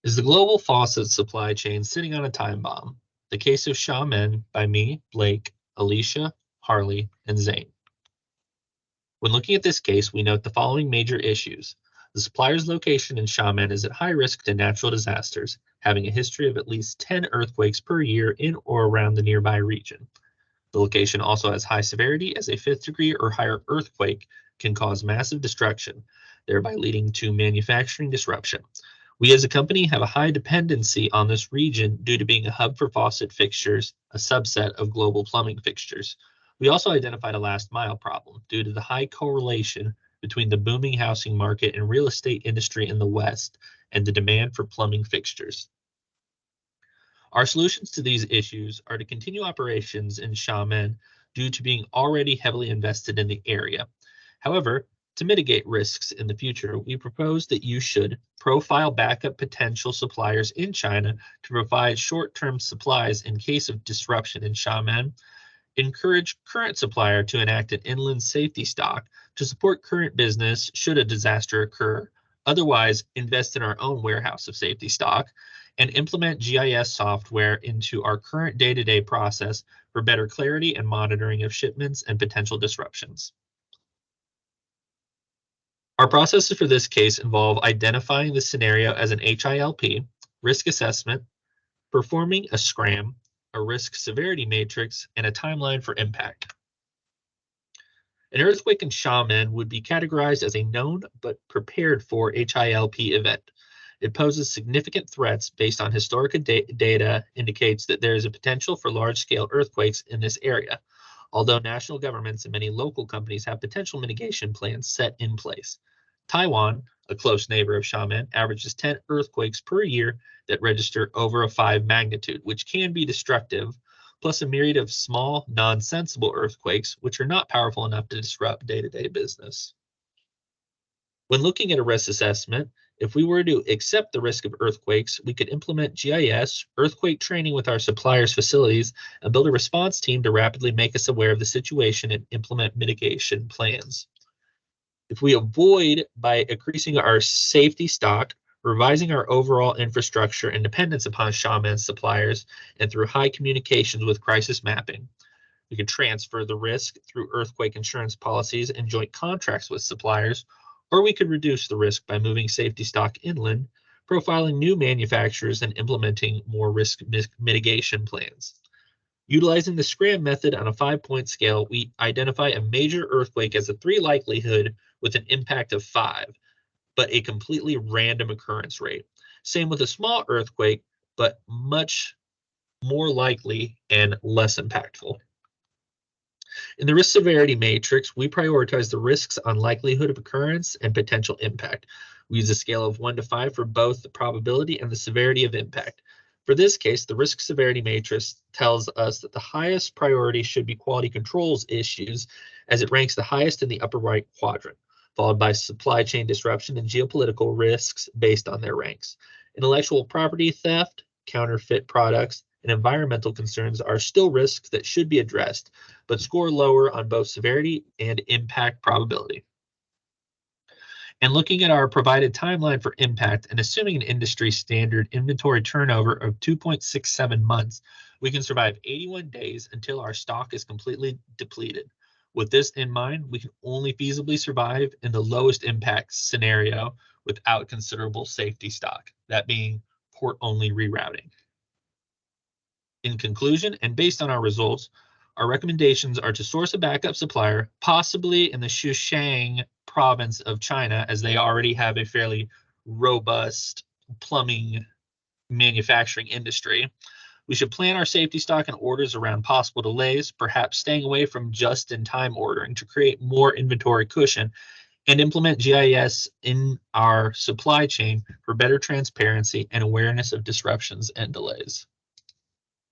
Is the global faucet supply chain sitting on a time bomb? The Case of Xiamen by me, Blake, Alicia, Harley, and Zane. When looking at this case, we note the following major issues. The supplier's location in Xiamen is at high risk to natural disasters, having a history of at least 10 earthquakes per year in or around the nearby region. The location also has high severity, as a fifth degree or higher earthquake can cause massive destruction, thereby leading to manufacturing disruption. We as a company have a high dependency on this region due to being a hub for faucet fixtures, a subset of global plumbing fixtures. We also identified a last mile problem due to the high correlation between the booming housing market and real estate industry in the West and the demand for plumbing fixtures. Our solutions to these issues are to continue operations in Xiamen due to being already heavily invested in the area. However, to mitigate risks in the future, we propose that you should profile backup potential suppliers in China to provide short-term supplies in case of disruption in Xiamen, encourage current supplier to enact an inland safety stock to support current business should a disaster occur, otherwise invest in our own warehouse of safety stock, and implement GIS software into our current day-to-day process for better clarity and monitoring of shipments and potential disruptions. Our processes for this case involve identifying the scenario as an HILP, risk assessment, performing a SCRAM, a risk severity matrix, and a timeline for impact. An earthquake in Xiamen would be categorized as a known but prepared for HILP event. It poses significant threats based on historical data indicates that there is a potential for large-scale earthquakes in this area, although national governments and many local companies have potential mitigation plans set in place. Taiwan, a close neighbor of Xiamen, averages 10 earthquakes per year that register over a 5 magnitude, which can be destructive, plus a myriad of small, non-sensible earthquakes, which are not powerful enough to disrupt day-to-day business. When looking at a risk assessment, if we were to accept the risk of earthquakes, we could implement GIS, earthquake training with our suppliers' facilities, and build a response team to rapidly make us aware of the situation and implement mitigation plans. If we avoid by increasing our safety stock, revising our overall infrastructure and dependence upon Xiamen suppliers, and through high communications with crisis mapping, we can transfer the risk through earthquake insurance policies and joint contracts with suppliers, or we could reduce the risk by moving safety stock inland, profiling new manufacturers, and implementing more risk mitigation plans. Utilizing the SCRAM method on a 5-point scale, we identify a major earthquake as a 3 likelihood with an impact of 5, but a completely random occurrence rate. Same with a small earthquake, but much more likely and less impactful. In the risk severity matrix, we prioritize the risks on likelihood of occurrence and potential impact. We use a scale of 1 to 5 for both the probability and the severity of impact. For this case, the risk severity matrix tells us that the highest priority should be quality controls issues, as it ranks the highest in the upper right quadrant, followed by supply chain disruption and geopolitical risks based on their ranks. Intellectual property theft, counterfeit products, and environmental concerns are still risks that should be addressed, but score lower on both severity and impact probability. And looking at our provided timeline for impact and assuming an industry standard inventory turnover of 2.67 months, we can survive 81 days until our stock is completely depleted. With this in mind, we can only feasibly survive in the lowest impact scenario without considerable safety stock, that being port-only rerouting. In conclusion, and based on our results, our recommendations are to source a backup supplier, possibly in the Sichuan province of China, as they already have a fairly robust plumbing manufacturing industry. We should plan our safety stock and orders around possible delays, perhaps staying away from just-in-time ordering to create more inventory cushion, and implement GIS in our supply chain for better transparency and awareness of disruptions and delays.